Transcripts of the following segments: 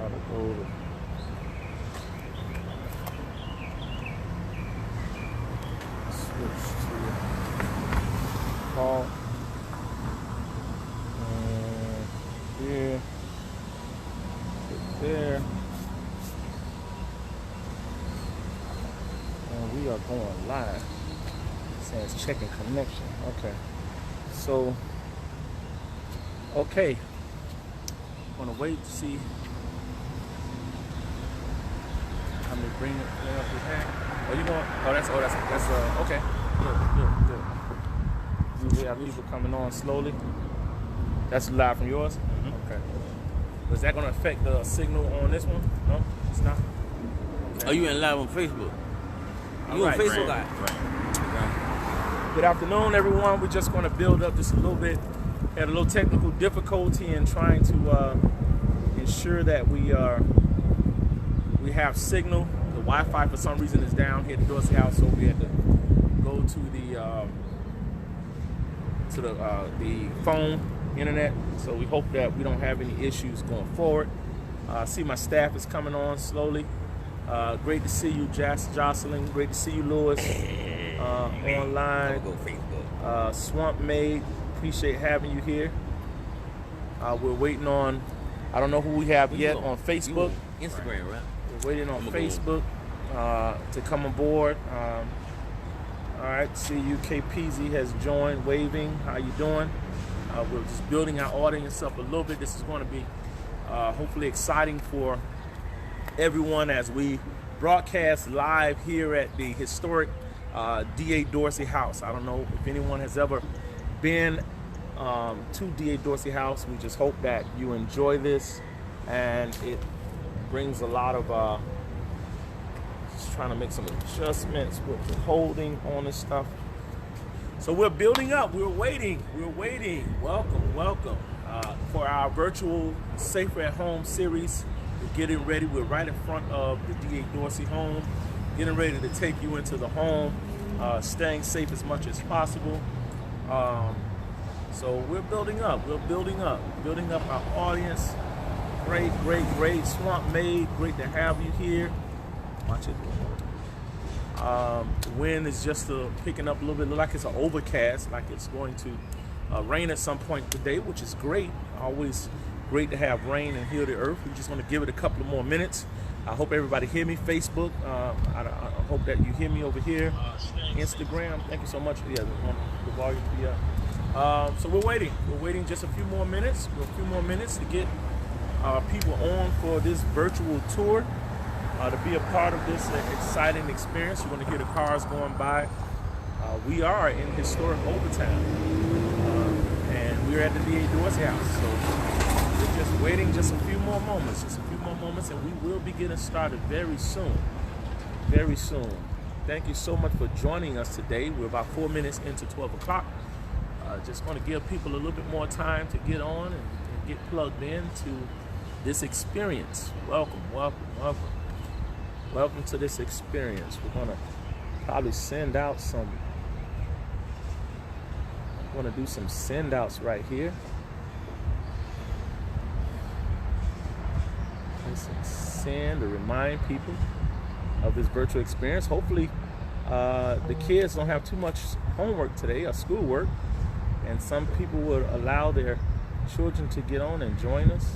how to go to switch to call. And here, click there. And we are going live. It says checking connection. Okay. So, okay. I'm gonna wait to see how many bring it up we have. Oh, you going? Oh, that's okay. Good. We have people coming on slowly. That's live from yours. Okay. Is that gonna affect the signal on this one? No, it's not. Okay. Are you in live on Facebook? You on Facebook? Right. Good afternoon, everyone. We're just going to build up just a little bit. Had a little technical difficulty in trying to ensure that we have signal. The Wi-Fi for some reason is down here at the Dorsey House, so we had to go to the phone internet. So we hope that we don't have any issues going forward. I see my staff is coming on slowly. Great to see you, Jocelyn. Great to see you, Lewis. Online. Swamp Maid, appreciate having you here. We're waiting on, I don't know who we have yet on Facebook. Instagram, right? We're waiting on Facebook to come aboard. All right, see you. KPZ has joined, waving. How you doing? We're just building our audience up a little bit. This is going to be hopefully exciting for everyone as we broadcast live here at the historic D.A. Dorsey House. I don't know if anyone has ever been to D.A. Dorsey House. We just hope that you enjoy this, and it brings a lot of just trying to make some adjustments with the holding on this stuff. So we're building up. We're waiting. Welcome for our virtual Safer at Home series. We're getting ready. We're right in front of the D.A. Dorsey home, getting ready to take you into the home, staying safe as much as possible. So we're building up our audience. Great. Swamp Maid, great to have you here. Watch it. The wind is just picking up a little bit. Look like it's an overcast, like it's going to rain at some point today, which is great. Always great to have rain and heal the earth. We just want to give it a couple of more minutes. I hope everybody hear me. Facebook, I hope that you hear me over here. Instagram, thank you so much. Yeah, the volume to be up. So we're waiting just a few more minutes. To get people on for this virtual tour, to be a part of this exciting experience. You're going to hear the cars going by. We are in historic Overtown, and we're at the D.A. Dorsey House. So we're just waiting just a few more moments, and we will be getting started very soon. Thank you so much for joining us today. We're about 4 minutes into 12 o'clock. Just want to give people a little bit more time to get on and get plugged into this experience. Welcome to this experience. We're going to probably send out some, I'm going to do some send outs right here. Send to remind people of this virtual experience. Hopefully the kids don't have too much homework today or schoolwork, and some people will allow their children to get on and join us.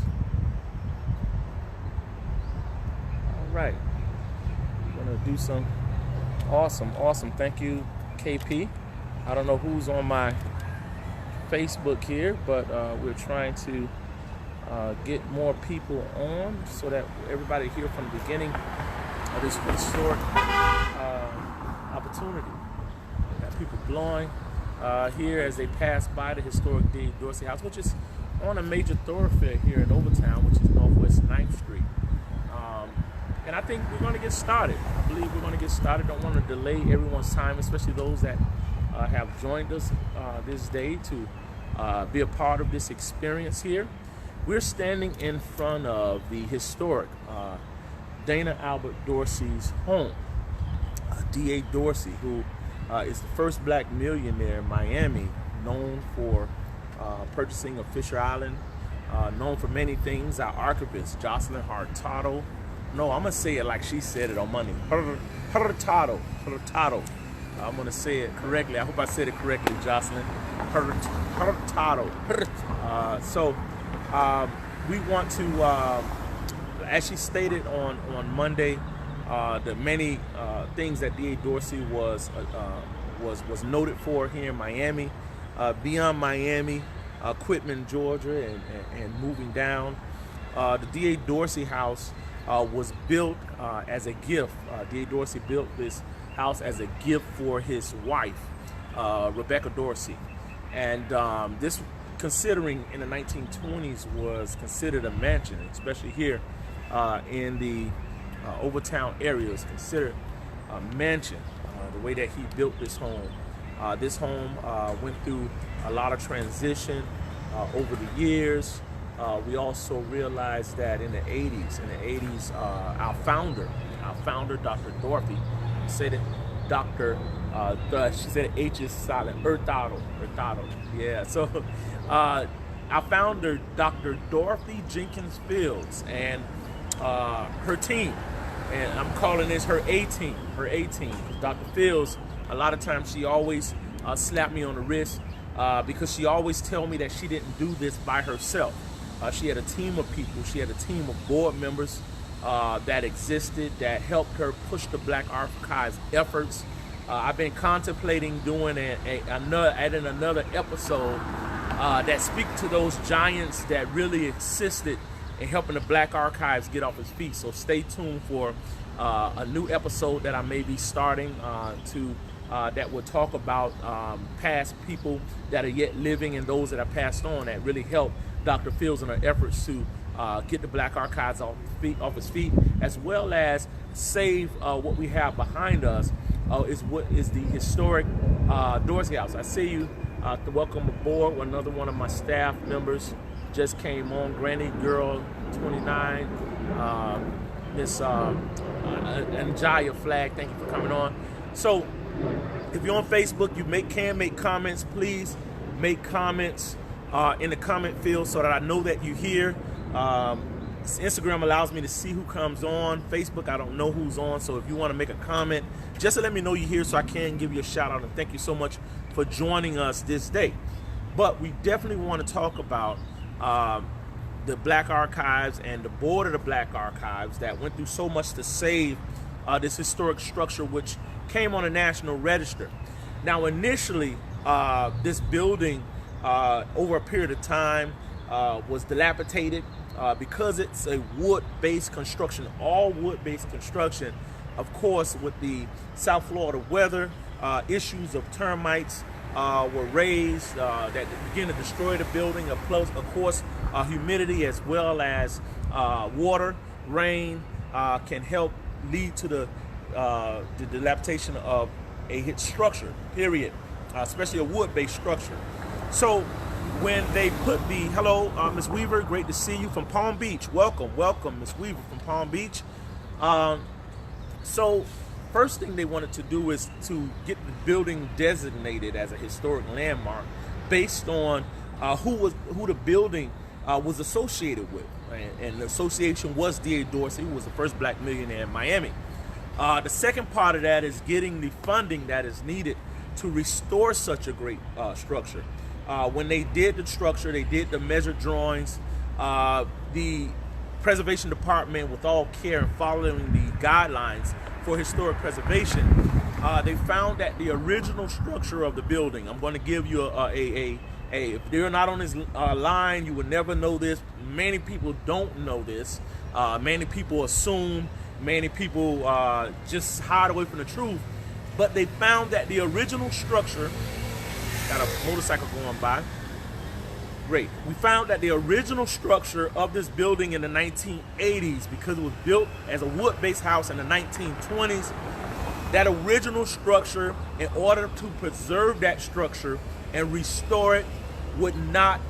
All right, we're gonna do some awesome. Thank you, KP. I don't know who's on my Facebook here, but we're trying to get more people on so that everybody here from the beginning of this historic opportunity. Got people blowing here as they pass by the historic D.A. Dorsey House, which is on a major thoroughfare here in Overtown, which is Northwest 9th Street. And I think we're going to get started. I believe we're going to get started. Don't want to delay everyone's time, especially those that have joined us this day to be a part of this experience here. We're standing in front of the historic Dana Albert Dorsey's home. D.A. Dorsey, who is the first black millionaire in Miami, known for purchasing of Fisher Island known for many things. Our archivist, Jocelyn Hurtado. No, I'm going to say it like she said it on Monday. Hurtado. I'm going to say it correctly. I hope I said it correctly, Jocelyn. Hurtado. We want to, as she stated on Monday, the many things that D.A. Dorsey was noted for here in Miami, beyond Miami, Quitman, Georgia, and moving down. The D.A. Dorsey House was built as a gift. D.A. Dorsey built this house as a gift for his wife, Rebecca Dorsey. And this, considering in the 1920s, was considered a mansion, especially here in the Overtown area. Is considered a mansion, the way that he built this home. This home went through a lot of transition over the years. We also realized that in the 80s, our founder, Dr. Dorothy, said it, she said H is silent, Hurtado. Yeah, so our founder, Dr. Dorothy Jenkins Fields, and her team, and I'm calling this her A-team, because Dr. Fields, a lot of times she always slapped me on the wrist because she always tell me that she didn't do this by herself. She had a team of people. She had a team of board members that existed, that helped her push the Black Archives efforts. I've been contemplating doing adding another episode that speak to those giants that really existed in helping the Black Archives get off its feet. So stay tuned for a new episode that I may be starting that will talk about past people that are yet living and those that are passed on that really helped Dr. Fields in her efforts to get the Black Archives off its feet, as well as save what we have behind us, is the historic Dorsey House. I see you. Welcome aboard. Another one of my staff members just came on, Granny Girl 29, Miss Anjaya Flag. Thank you for coming on. So, if you're on Facebook, you can make comments. Please make comments in the comment field so that I know that you're here. Instagram allows me to see who comes on. Facebook, I don't know who's on. So if you want to make a comment, just to let me know you're here so I can give you a shout out. And thank you so much for joining us this day. But we definitely want to talk about the Black Archives and the board of the Black Archives that went through so much to save this historic structure, which came on a national register. Now, initially, this building, over a period of time, was dilapidated because it's a wood-based construction, all wood-based construction. Of course, with the South Florida weather, issues of termites were raised that began to destroy the building. Of course, humidity as well as water, rain can help lead to the dilapidation of a structure, period, especially a wood-based structure. So when they put hello, Ms. Weaver, great to see you from Palm Beach. Welcome, Ms. Weaver from Palm Beach. So first thing they wanted to do is to get the building designated as a historic landmark based on who the building was associated with. And the association was D.A. Dorsey, who was the first black millionaire in Miami. The second part of that is getting the funding that is needed to restore such a great structure. When they did the structure, they did the measured drawings. The preservation department, with all care and following the guidelines for historic preservation, they found that the original structure of the building, I'm going to give you if you're not on this line, you would never know this. Many people don't know this. Many people assume, many people just hide away from the truth. But they found that the original structure, got a motorcycle going by. Great. We found that the original structure of this building in the 1980s, because it was built as a wood-based house in the 1920s, that original structure, in order to preserve that structure and restore it, would not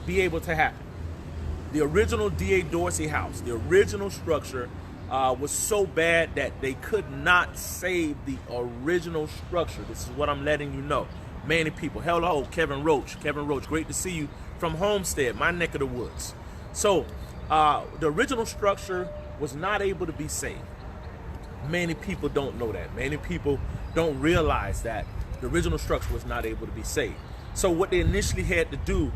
be able to happen. The original D.A. Dorsey house, the original structure, was so bad that they could not save the original structure. This is what I'm letting you know. Many people. Hello, Kevin Roach. Kevin Roach, great to see you from Homestead, my neck of the woods. So the original structure was not able to be saved. Many people don't know that. Many people don't realize that the original structure was not able to be saved. So what they initially had to do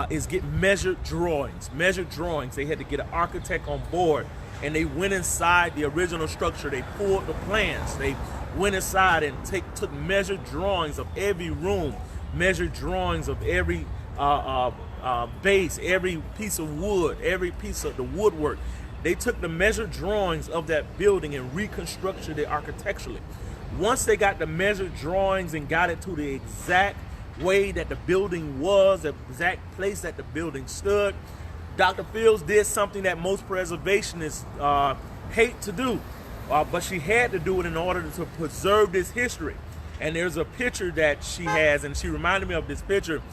is get measured drawings. They had to get an architect on board, and they went inside the original structure. They pulled the plans. They went inside and took measured drawings of every room, measured drawings of every base, every piece of wood, every piece of the woodwork. They took the measured drawings of that building and reconstructed it architecturally. Once they got the measured drawings and got it to the exact way that the building was, the exact place that the building stood, Dr. Fields did something that most preservationists hate to do, but she had to do it in order to preserve this history. And there's a picture that she has, and she reminded me of this picture,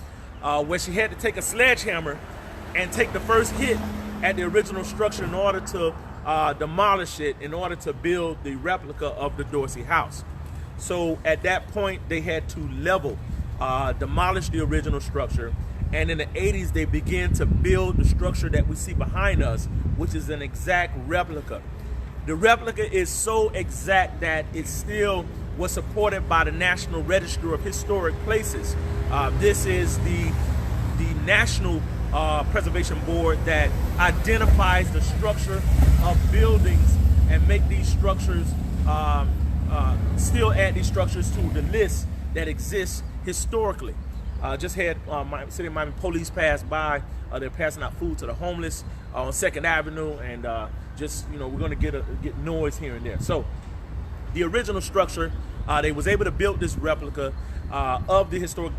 where she had to take a sledgehammer and take the first hit at the original structure in order to demolish it, in order to build the replica of the Dorsey House. So at that point, they had to level, demolish the original structure, and in the 80s, they began to build the structure that we see behind us, which is an exact replica. The replica is so exact that it still was supported by the National Register of Historic Places. This is the National Preservation Board that identifies the structure of buildings and make these structures, still add these structures to the list that exists historically. Just had my City of Miami police pass by. They're passing out food to the homeless on 2nd Avenue, and we're going to get noise here and there. So the original structure, they was able to build this replica of the historic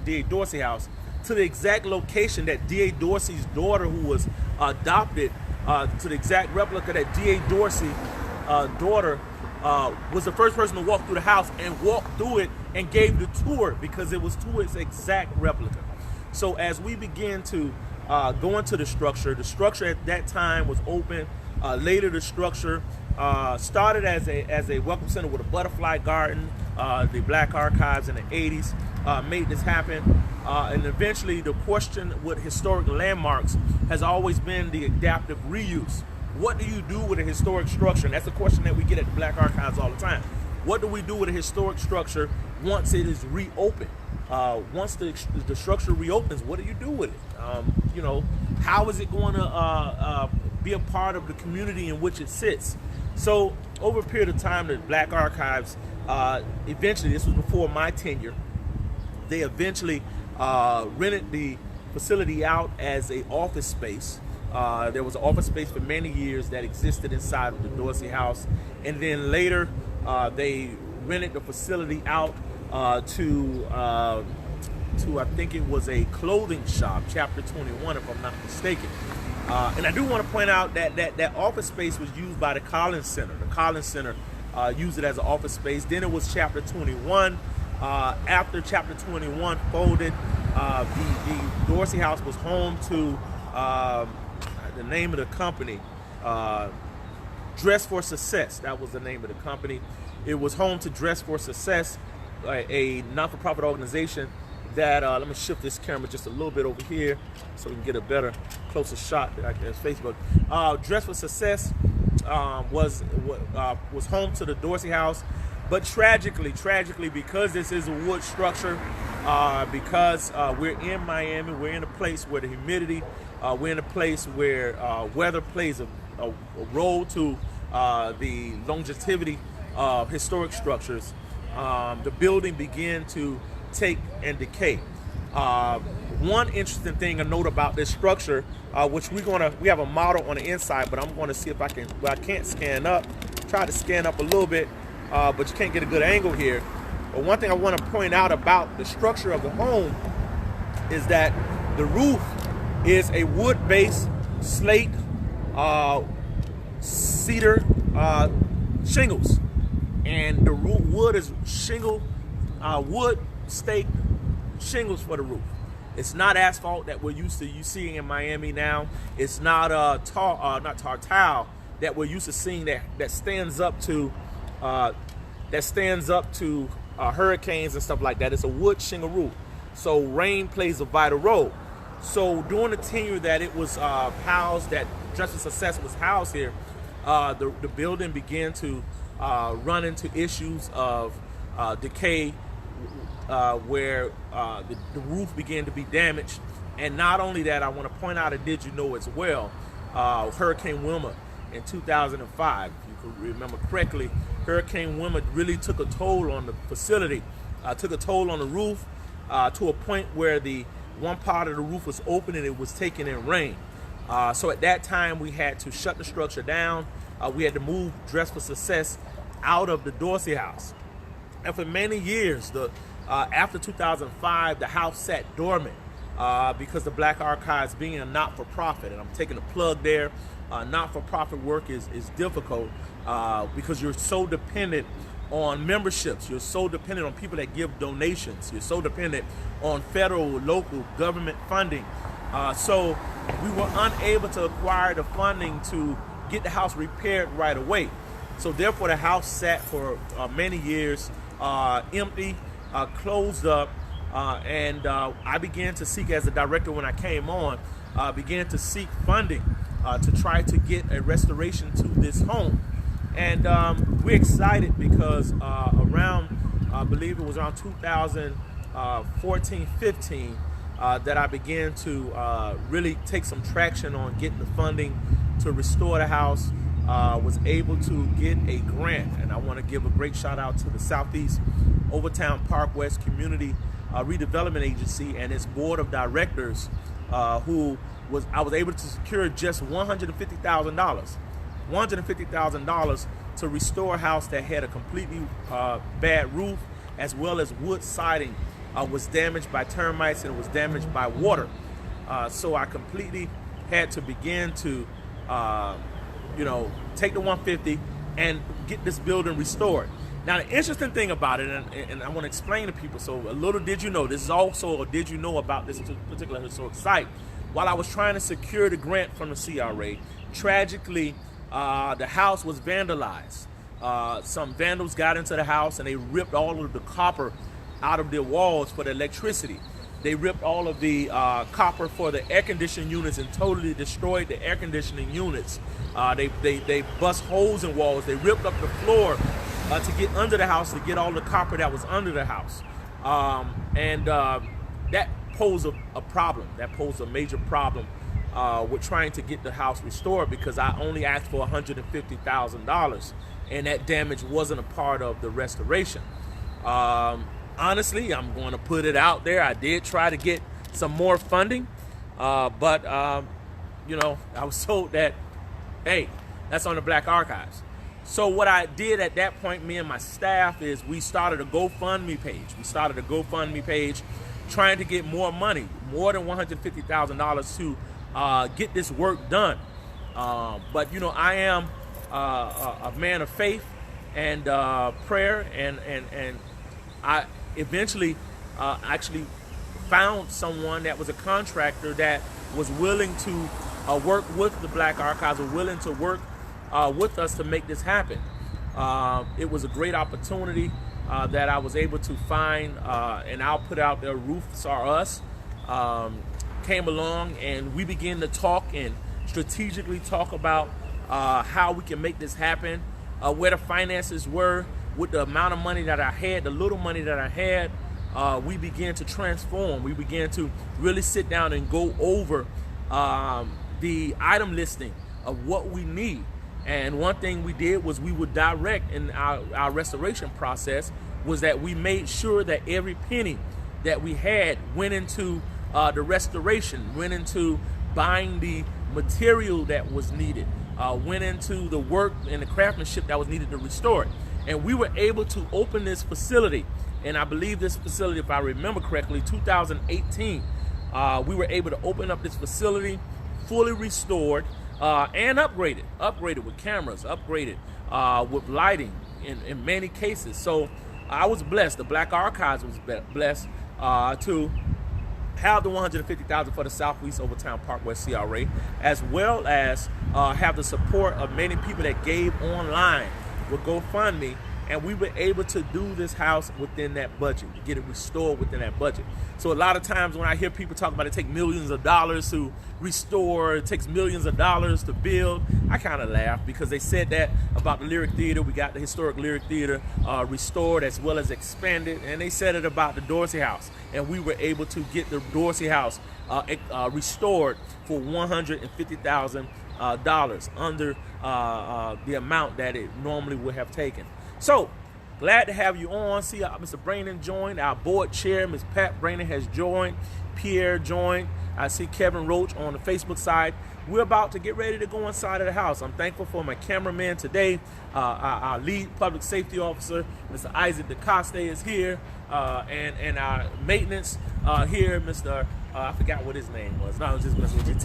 D.A. Dorsey House to the exact location that D.A. Dorsey's daughter, who was adopted, to the exact replica that D.A. Dorsey's daughter was the first person to walk through the house and walk through it and gave the tour, because it was to its exact replica. So as we begin to go into the structure at that time was open. Later, the structure started as a welcome center with a butterfly garden. The Black Archives in the 80s made this happen. And eventually, the question with historic landmarks has always been the adaptive reuse. What do you do with a historic structure? And that's the question that we get at the Black Archives all the time. What do we do with a historic structure once it is reopened? Once the structure reopens, what do you do with it? How is it going to be a part of the community in which it sits? So over a period of time, the Black Archives, eventually, this was before my tenure, they eventually rented the facility out as an office space. There was an office space for many years that existed inside of the Dorsey House, and then later they rented the facility out to I think it was a clothing shop, Chapter 21, if I'm not mistaken. And I do want to point out that office space was used by the Collins Center. The Collins Center used it as an office space. Then it was Chapter 21. After Chapter 21 folded, the Dorsey House was home to the name of the company, Dress for Success. That was the name of the company. It was home to Dress for Success, a not-for-profit organization that, let me shift this camera just a little bit over here so we can get a better, closer shot as Facebook. Dress for Success was home to the Dorsey House, but tragically, because this is a wood structure, because we're in Miami, we're in a place where the humidity, we're in a place where weather plays a role to the longevity of historic structures. The building began to take and decay. One interesting thing to note about this structure, which we have a model on the inside, but I'm going to see if I can. Well, I can't scan up. Try to scan up a little bit, but you can't get a good angle here. But one thing I want to point out about the structure of the home is that the roof is a wood-based slate, cedar shingles, and the wood is wood stake shingles for the roof. It's not asphalt that we're used to seeing in Miami now. It's not tartile that we're used to seeing that stands up to hurricanes and stuff like that. It's a wood shingle roof. So rain plays a vital role. So during the tenure that it was housed, that Dress for Success was housed here, the building began to run into issues of decay, where the roof began to be damaged. And not only that, I want to point out, and did you know as well, Hurricane Wilma in 2005, if you can remember correctly, Hurricane Wilma really took a toll on the facility, took a toll on the roof, to a point where the one part of the roof was open and it was taking in rain. So at that time, we had to shut the structure down. We had to move Dress for Success out of the Dorsey House. And for many years, after 2005, the house sat dormant because the Black Archives, being a not-for-profit, and I'm taking a plug there, not-for-profit work is difficult because you're so dependent on memberships. You're so dependent on people that give donations. You're so dependent on federal, local government funding. So we were unable to acquire the funding to get the house repaired right away. So therefore the house sat for many years empty, closed up, and I began to seek, as a director when I came on, began to seek funding to try to get a restoration to this home. And we're excited because around, I believe it was around 2014-15, that I began to really take some traction on getting the funding to restore the house. Was able to get a grant, and I want to give a great shout out to the Southeast Overtown Park West Community Redevelopment Agency and its board of directors, I was able to secure just $150,000 to restore a house that had a completely bad roof, as well as wood siding was damaged by termites and it was damaged by water. So I completely had to begin to take the 150 and get this building restored. Now, the interesting thing about it, and I want to explain to people, so a little did you know, this is also a did you know about this particular historic site. While I was trying to secure the grant from the CRA, tragically, the house was vandalized. Some vandals got into the house and they ripped all of the copper out of their walls for the electricity. They ripped all of the copper for the air conditioning units and totally destroyed the air conditioning units. They bust holes in walls. They ripped up the floor to get under the house, to get all the copper that was under the house. That posed a problem. That posed a major problem with trying to get the house restored, because I only asked for $150,000 and that damage wasn't a part of the restoration. Honestly, I'm going to put it out there. I did try to get some more funding, but I was told that, hey, that's on the Black Archives. So what I did at that point, me and my staff, is we started a GoFundMe page. Trying to get more money, more than $150,000 to get this work done. But I am a man of faith and prayer, and I eventually actually found someone that was a contractor that was willing to work with the Black Archives, or willing to work with us to make this happen. It was a great opportunity that I was able to find, and I'll put out there, Roofs Are Us, came along, and we began to talk and strategically talk about how we can make this happen, where the finances were. With the amount of money that I had, the little money that I had, we began to transform. We began to really sit down and go over the item listing of what we need. And one thing we did was we would direct in our restoration process was that we made sure that every penny that we had went into the restoration, went into buying the material that was needed, went into the work and the craftsmanship that was needed to restore it. And we were able to open this facility, and I believe this facility, if I remember correctly, 2018, we were able to open up this facility, fully restored, and upgraded with cameras, upgraded with lighting in many cases. So I was blessed. The Black Archives was blessed to have the $150,000 for the Southeast Overtown Park West CRA, as well as have the support of many people that gave online with GoFundMe And we were able to do this house within that budget, get it restored within that budget. So a lot of times when I hear people talk about it take millions of dollars to restore, it takes millions of dollars to build, I kind of laugh, because they said that about the Lyric Theater. We got the historic Lyric Theater restored as well as expanded, and they said it about the Dorsey House. And we were able to get the Dorsey House restored for $150,000 under the amount that it normally would have taken. So, glad to have you on. See, Mr. Brandon joined. Our board chair, Ms. Pat Brandon, has joined. Pierre joined. I see Kevin Roach on the Facebook side. We're about to get ready to go inside of the house. I'm thankful for my cameraman today. Our lead public safety officer, Mr. Isaac DeCoste, is here. And our maintenance here, Mr. I forgot what his name was. No, I was just messing with you.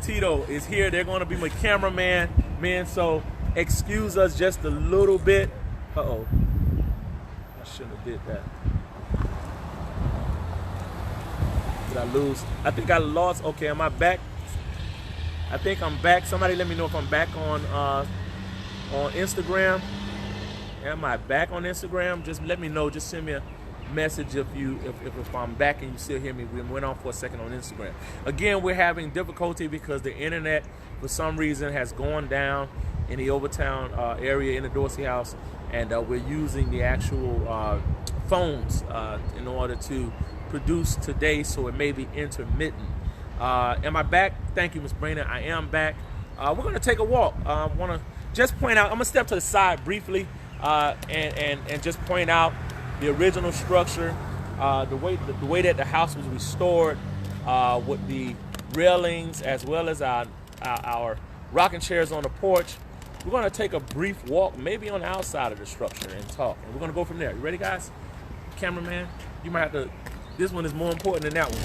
Tito is here. They're going to be my cameraman, man. So excuse us just a little bit. Uh-oh. I shouldn't have did that. Did I lose? I think I lost. Okay, am I back? I think I'm back. Somebody let me know if I'm back on Instagram. Am I back on Instagram? Just let me know. Just send me a message if I'm back and you still hear me. We went on for a second on Instagram. Again, we're having difficulty because the internet, for some reason, has gone down in the Overtown area in the Dorsey House, and we're using the actual phones in order to produce today, so it may be intermittent. Am I back? Thank you, Ms. Brandon. I am back. We're going to take a walk. I want to just point out, I'm going to step to the side briefly and just point out the original structure, the way that the house was restored, with the railings as well as our rocking chairs on the porch. We're going to take a brief walk, maybe on the outside of the structure, and talk. And we're going to go from there. You ready, guys? Cameraman, you might have to. This one is more important than that one.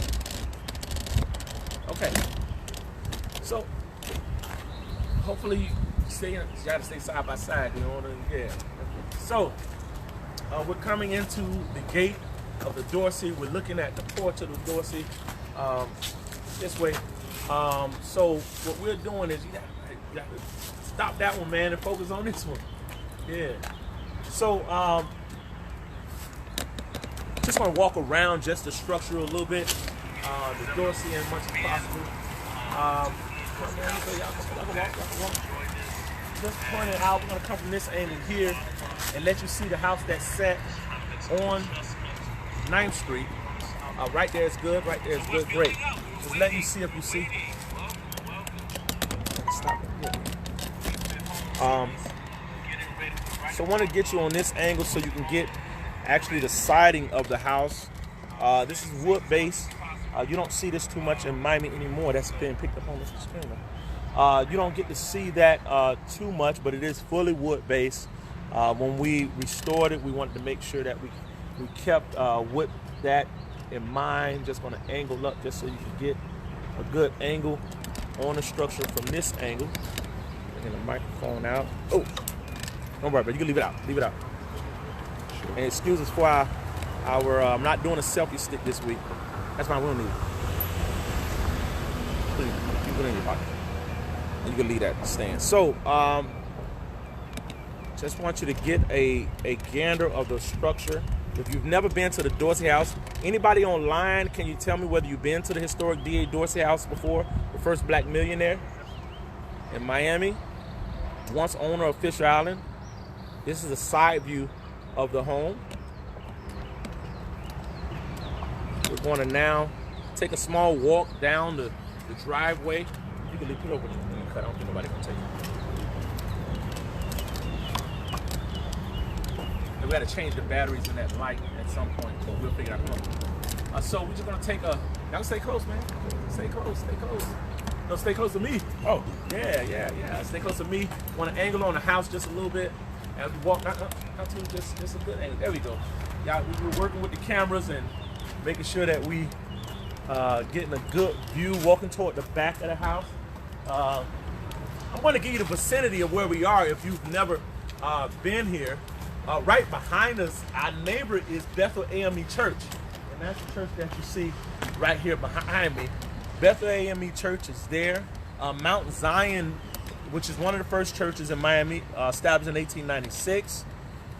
Okay. So, hopefully, you got to stay side by side. You know, yeah. So, we're coming into the gate of the Dorsey. We're looking at the porch of the Dorsey this way. So, what we're doing is you got to stop that one, man, and focus on this one. Yeah. So, just want to walk around just the structure a little bit, the Dorsey as much as possible. Just point it out. We're going to come from this angle here and let you see the house that's set on 9th Street. Right there is good. Right there is good. Great. Just let you see if you see. Stop it. Yeah. So I want to get you on this angle so you can get actually the siding of the house. This is wood base. You don't see this too much in Miami anymore. That's being picked up on this screen. You don't get to see that too much, but it is fully wood base. When we restored it, we wanted to make sure that we kept with that in mind. Just going to angle up just so you can get a good angle on the structure from this angle. Bringing the microphone out. Oh, don't worry, but you can leave it out. Leave it out. And excuse us for our I'm not doing a selfie stick this week. That's fine, we don't need it. Please, you put it in your pocket. And you can leave that stand. So, just want you to get a gander of the structure. If you've never been to the Dorsey House, anybody online, can you tell me whether you've been to the historic D.A. Dorsey House before? The first black millionaire in Miami, once owner of Fisher Island. This is a side view of the home. We're going to now take a small walk down the driveway. You can leave it over in the cut. I don't think nobody can take it. We got to change the batteries in that light at some point, but we'll figure it out. So we're just going to take a... Y'all stay close, man. Stay close, stay close. No, stay close to me. Oh, yeah. Stay close to me. Want to angle on the house just a little bit. As we walk, not too, just a good angle. There we go. Yeah, we were working with the cameras and making sure that we getting a good view, walking toward the back of the house. I want to give you the vicinity of where we are if you've never been here. Right behind us, our neighbor is Bethel AME Church. And that's the church that you see right here behind me. Bethel AME Church is there. Mount Zion, which is one of the first churches in Miami, established in 1896.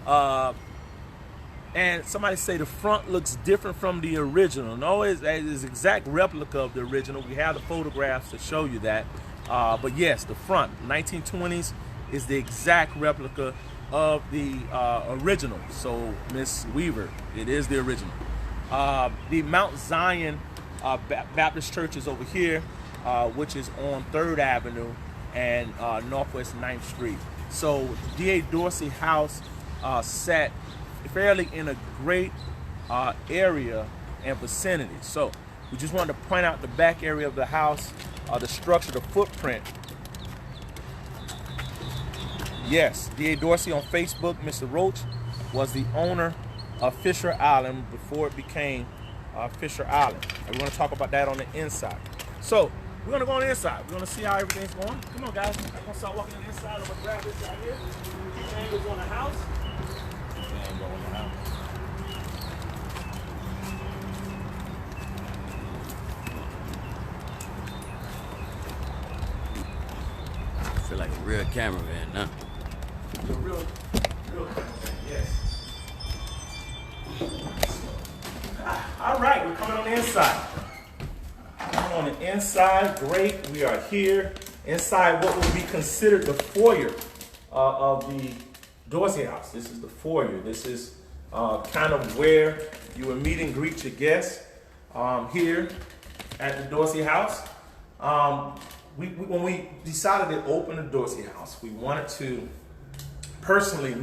And somebody say the front looks different from the original. No, it's exact replica of the original. We have the photographs to show you that. But yes, the front, 1920s, is the exact replica of the original. So, Miss Weaver, it is the original. The Mount Zion Baptist Church is over here, which is on 3rd Avenue and Northwest 9th Street. So, D.A. Dorsey House sat fairly in a great area and vicinity. So we just wanted to point out the back area of the house, the structure, the footprint. Yes, D.A. Dorsey on Facebook, Mr. Roach, was the owner of Fisher Island before it became Fisher Island. And we're going to talk about that on the inside. So we're going to go on the inside. We're going to see how everything's going. Come on, guys. I'm going to start walking on the inside. I'm going to grab this right here. Keep angles on the house. I feel like a real cameraman, huh? Real cameraman, yes. All right, we're coming on the inside. Coming on the inside, great. We are here inside what would be considered the foyer of the Dorsey House. This is the foyer. This is kind of where you would meet and greet your guests here at the Dorsey House. When we decided to open the Dorsey House, we wanted to, personally,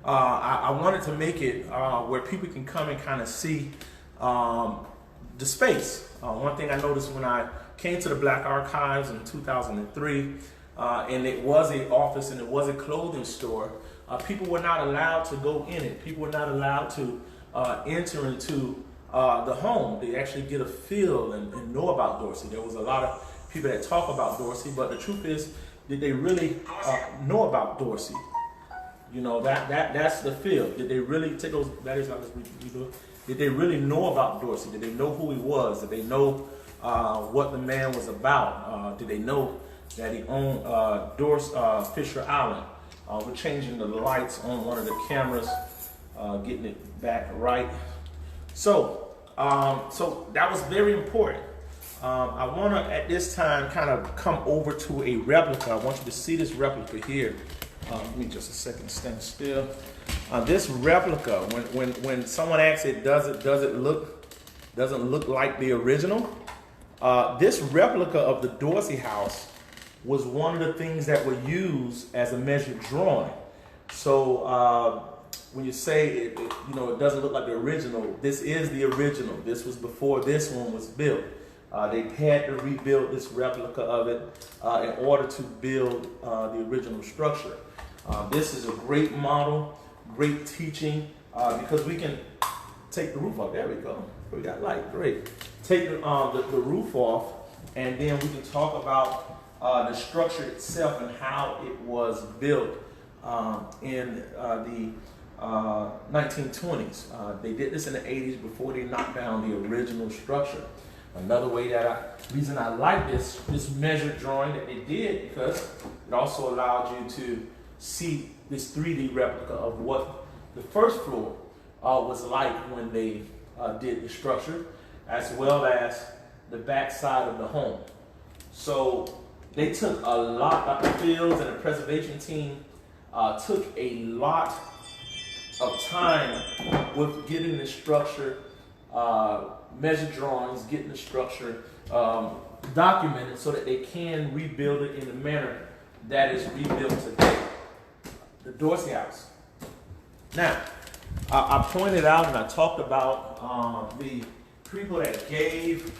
I wanted to make it where people can come and kind of see the space. One thing I noticed when I came to the Black Archives in 2003, and it was an office and it was a clothing store, people were not allowed to go in it. People were not allowed to enter into the home. They actually get a feel and know about Dorsey. There was a lot of people that talk about Dorsey, but the truth is, did they really know about Dorsey? You know, that's the feel. Did they really take those batteries out? Did they really know about Dorsey? Did they know who he was? Did they know what the man was about? Did they know that he owned Fisher Island? We're changing the lights on one of the cameras, getting it back right. So that was very important. I want to, at this time, kind of come over to a replica. I want you to see this replica here. Give me just a second, stand still. This replica, when someone asks it, doesn't look like the original? This replica of the Dorsey House was one of the things that were used as a measured drawing. So when you say it doesn't look like the original, this is the original. This was before this one was built. They had to rebuild this replica of it in order to build the original structure. This is a great model, great teaching, because we can take the roof off. There we go. We got light. Great. Take the roof off, and then we can talk about the structure itself and how it was built in the 1920s. They did this in the 80s before they knocked down the original structure. Another way reason I like this measured drawing that they did, because it also allowed you to see this 3D replica of what the first floor was like when they did the structure, as well as the back side of the home. So they took a lot, the fields and the preservation team took a lot of time with getting the structure, measured drawings, getting the structure documented so that they can rebuild it in the manner that is rebuilt today. The Dorsey House. Now, I pointed out and I talked about the people that gave.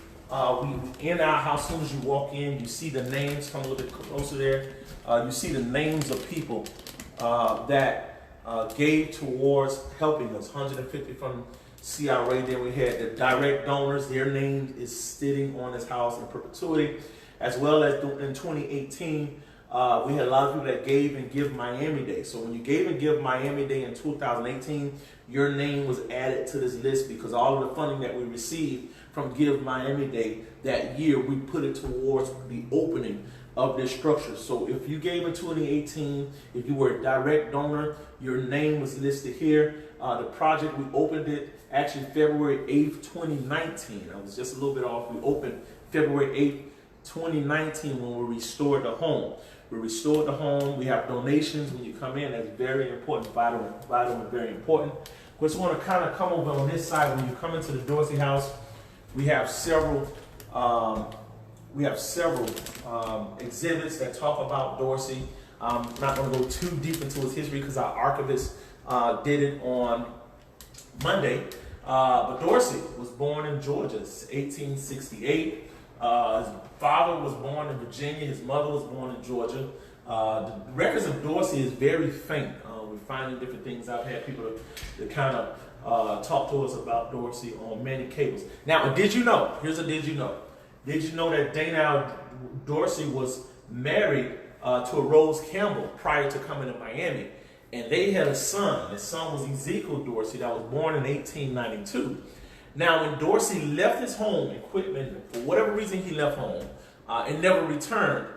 In our house, as soon as you walk in, you see the names. Come a little bit closer there. You see the names of people that gave towards helping us. 150 from CRA. Then we had the direct donors. Their name is sitting on this house in perpetuity. As well as in 2018, we had a lot of people that gave and Give Miami Day. So when you gave and Give Miami Day in 2018, your name was added to this list because all of the funding that we received from Give Miami Day that year, we put it towards the opening of this structure. So if you gave in 2018, if you were a direct donor, your name was listed here. The project, we opened it actually February 8th, 2019. I was just a little bit off. We opened February 8th, 2019 when we restored the home. We restored the home. We have donations when you come in. That's very important, vital and very important. We just want to kind of come over on this side. When you come into the Dorsey House, we have several exhibits that talk about Dorsey. I'm not going to go too deep into his history because our archivist did it on Monday. But Dorsey was born in Georgia, 1868. His father was born in Virginia. His mother was born in Georgia. The records of Dorsey is very faint. We're finding different things. I've had people to kind of talk to us about Dorsey on many cables. Now, did you know? Here's a did you know. Did you know that Dana Dorsey was married to a Rose Campbell prior to coming to Miami? And they had a son. His son was Ezekiel Dorsey that was born in 1892. Now, when Dorsey left his home in Quitman, for whatever reason he left home and never returned,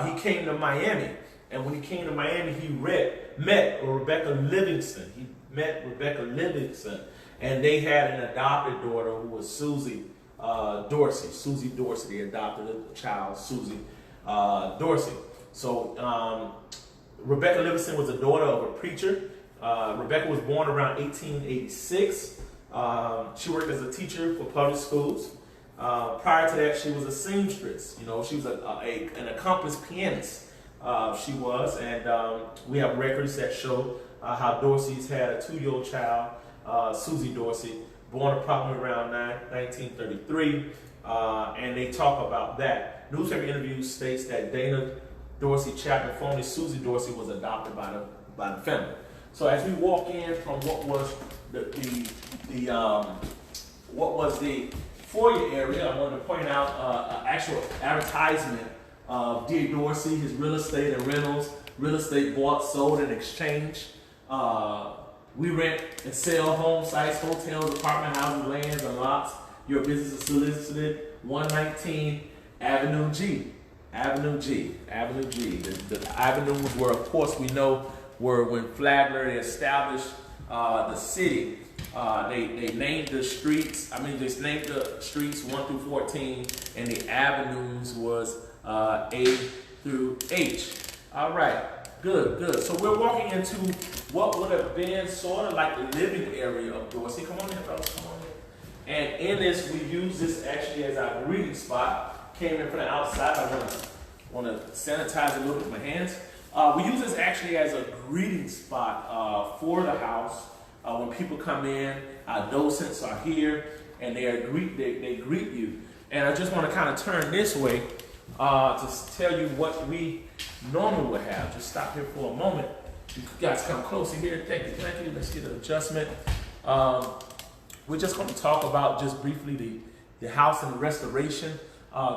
he came to Miami. And when he came to Miami, he met Rebecca Livingston. He met Rebecca Livingston, and they had an adopted daughter who was Susie Dorsey. Susie Dorsey, they adopted a child, Susie Dorsey. So Rebecca Livingston was the daughter of a preacher. Rebecca was born around 1886. She worked as a teacher for public schools. Prior to that, she was a seamstress. You know, she was an accomplished pianist. She was, and we have records that show how Dorsey's had a 2-year-old child, Susie Dorsey, born approximately around 1933, and they talk about that. Newspaper interviews states that Dana Dorsey Chapman, formerly Susie Dorsey, was adopted by the family. So as we walk in from what was the foyer area, I wanted to point out an actual advertisement of D.A. Dorsey, his real estate and rentals, real estate bought, sold, and exchanged. We rent and sell home sites, hotels, apartment houses, lands, and lots. Your business is solicited. 119 Avenue G. Avenue G. Avenue G. The avenues were, of course, we know were when Flagler established the city. They named the streets. They named the streets 1 through 14, and the avenues was A through H. All right, good. So we're walking into what would have been sort of like the living area of Dorsey. Come on in, fellas, come on in. And in this, we use this actually as our greeting spot. Came in from the outside. I want to sanitize a little bit with my hands. We use this actually as a greeting spot for the house. When people come in, our docents are here, and they greet you. And I just want to kind of turn this way to tell you what we normally would have. Just stop here for a moment. You guys come closer here. Thank you. Let's get an adjustment. We're just going to talk about just briefly the house and the restoration.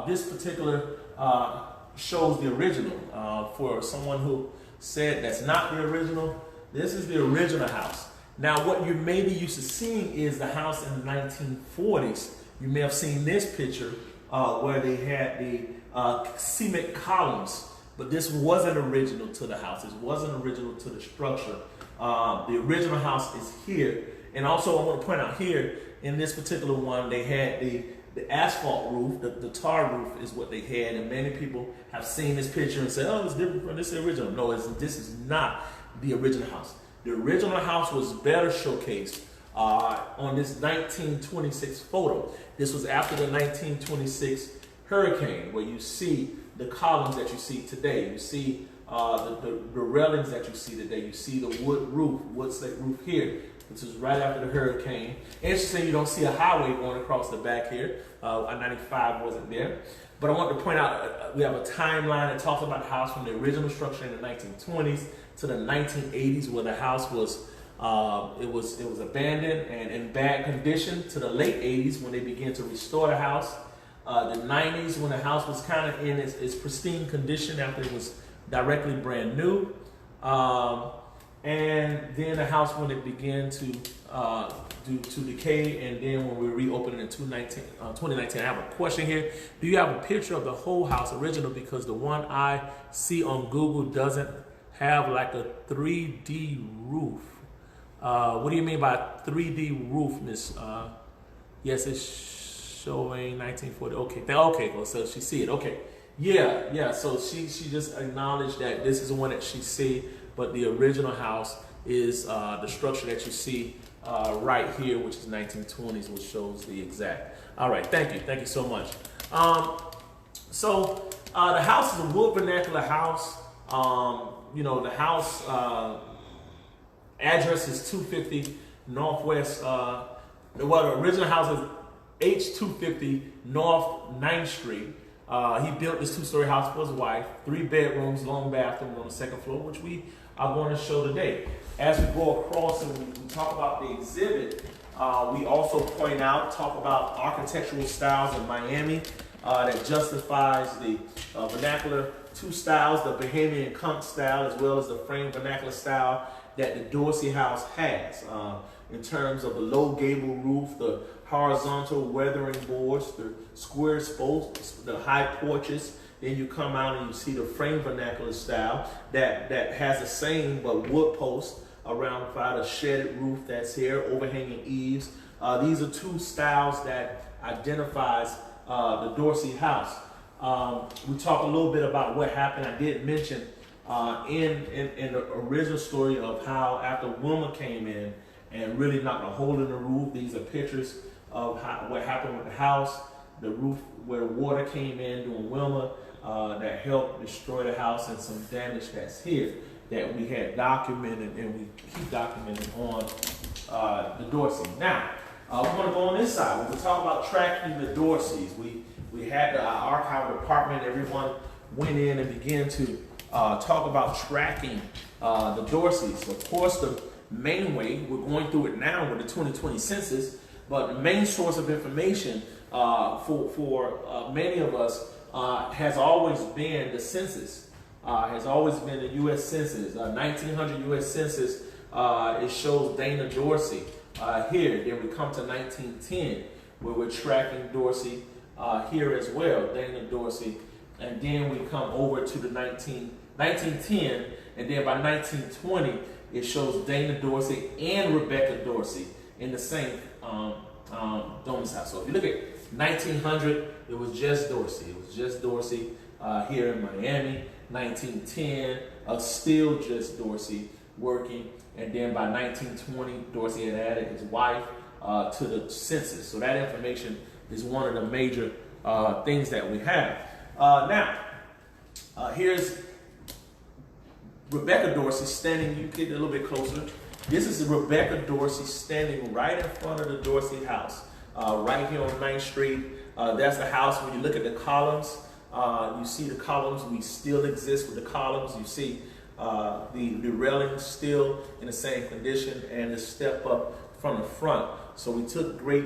This particular shows the original. For someone who said that's not the original, this is the original house. Now, what you may be used to seeing is the house in the 1940s. You may have seen this picture where they had the cement columns, but this wasn't original to the house. This wasn't original to the structure. The original house is here. And also, I want to point out here, in this particular one, they had the asphalt roof, the tar roof is what they had, and many people have seen this picture and said, oh, it's different from this original. No, this is not the original house. The original house was better showcased on this 1926 photo. This was after the 1926 hurricane, where you see the columns that you see today. You see the railings that you see today. You see the wood slate roof here. This is right after the hurricane. Interesting, you don't see a highway going across the back here. I-95 wasn't there. But I want to point out, we have a timeline that talks about the house from the original structure in the 1920s to the 1980s, where the house was it was abandoned and in bad condition, to the late 80s when they began to restore the house. The 90s when the house was kind of in its pristine condition after it was directly brand new. And then the house, when it began to decay, and then when we reopened it in 2019, I have a question here. Do you have a picture of the whole house original? Because the one I see on Google doesn't have like a 3D roof. What do you mean by 3D roof, Miss? Yes, it's showing 1940. Okay, so she see it. Okay, yeah. So she just acknowledged that this is the one that she see, but the original house is the structure that you see right here, which is 1920s, which shows the exact. All right, thank you so much. So the house is a wood vernacular house. The house address is 250 Northwest. The original house is H250 North 9th Street. He built this 2-story house for his wife, 3 bedrooms, long bathroom on the 2nd floor, which we are going to show today. As we go across and we talk about the exhibit, we also talk about architectural styles in Miami that justifies the vernacular 2 styles, the Bahamian conch style, as well as the frame vernacular style that the Dorsey House has. In terms of the low gable roof, the horizontal weathering boards, the square spokes, the high porches. Then you come out and you see the frame vernacular style that has the same but wood posts around the shedded roof that's here, overhanging eaves. These are 2 styles that identifies the Dorsey House. We talk a little bit about what happened. I did mention in the original story of how after Wilma came in and really knocked a hole in the roof. These are pictures of what happened with the house, the roof where water came in during Wilma that helped destroy the house, and some damage that's here that we had documented and we keep documenting on the Dorsey. Now, we're going to go on this side. We're going to talk about tracking the Dorseys. We had the archival department, everyone went in and began to talk about tracking the Dorseys. Of course, the main way, we're going through it now with the 2020 census, but the main source of information for many of us has always been the census, has always been the U.S. Census. 1900 U.S. Census, it shows Dana Dorsey here. Then we come to 1910, where we're tracking Dorsey here as well, Dana Dorsey. And then we come over to the 1910, and then by 1920, it shows Dana Dorsey and Rebecca Dorsey in the same domicile. So if you look at 1900, it was just Dorsey. It was just Dorsey here in Miami. 1910, still just Dorsey working. And then by 1920, Dorsey had added his wife to the census. So that information is one of the major things that we have. Now, here's Rebecca Dorsey standing. You get a little bit closer. This is Rebecca Dorsey standing right in front of the Dorsey house, right here on 9th Street. That's the house. When you look at the columns, you see the columns. We still exist with the columns. You see the railings still in the same condition, and the step up from the front. So we took great,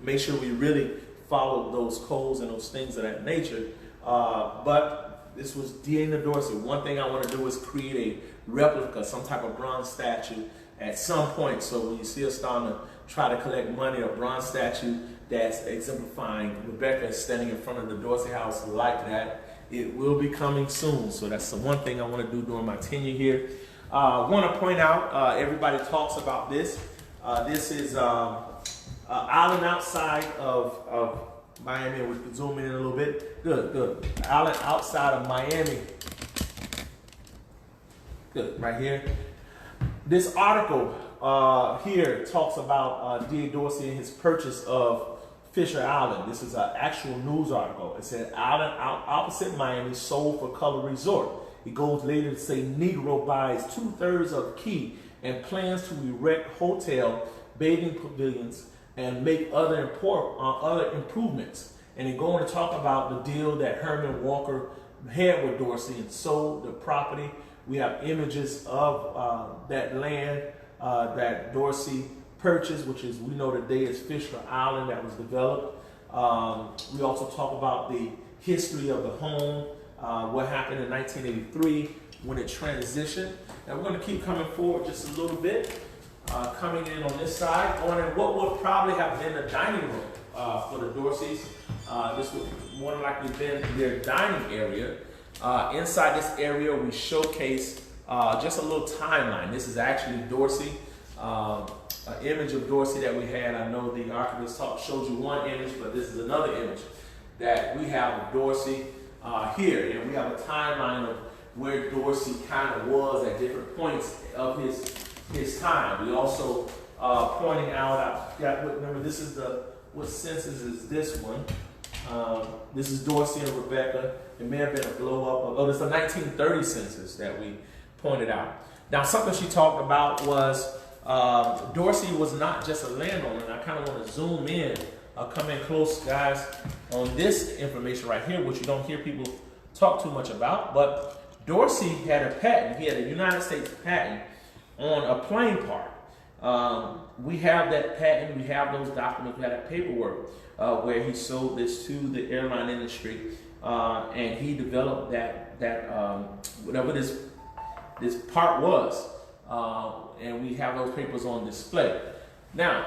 make sure we really followed those codes and those things of that nature. But this was Dana Dorsey. One thing I want to do is create a replica, some type of bronze statue at some point. So when you see us starting to try to collect money, a bronze statue that's exemplifying Rebecca standing in front of the Dorsey house like that, it will be coming soon. So that's the one thing I want to do during my tenure here. I want to point out, everybody talks about this. This is island outside of Miami. We can zoom in a little bit. Good. Island outside of Miami. Good, right here. This article here talks about D.A. Dorsey and his purchase of Fisher Island. This is an actual news article. It said, island opposite Miami sold for color resort. It goes later to say Negro buys 2/3 of Key and plans to erect hotel, bathing pavilions, and make other improvements. And they're going to talk about the deal that Herman Walker had with Dorsey and sold the property. We have images of that land that Dorsey purchased, which is, we know today is Fisher Island that was developed. We also talk about the history of the home. what happened in 1983 when it transitioned. And we're going to keep coming forward just a little bit, coming in on this side, on what would probably have been the dining room for the Dorseys. This would more than likely been their dining area. Inside this area, we showcase just a little timeline. This is actually Dorsey, an image of Dorsey that we had. I know the archivist showed you one image, but this is another image that we have of Dorsey here. And we have a timeline of where Dorsey kind of was at different points of his time. We also pointing out, remember this is what census is this one? This is Dorsey and Rebecca. It may have been a blow up of, it's the 1930 census that we pointed out. Now something she talked about was Dorsey was not just a landowner, and I kind of want to zoom in, come in close guys on this information right here, which you don't hear people talk too much about, but Dorsey had a patent. He had a United States patent on a plane part. We have that patent, we have those documents, we have that paperwork where he sold this to the airline industry, and he developed whatever this part was, and we have those papers on display. Now,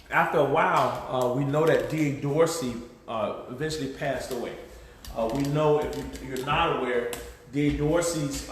after a while, we know that D.A. Dorsey eventually passed away. We know, if you're not aware, D.A. Dorsey's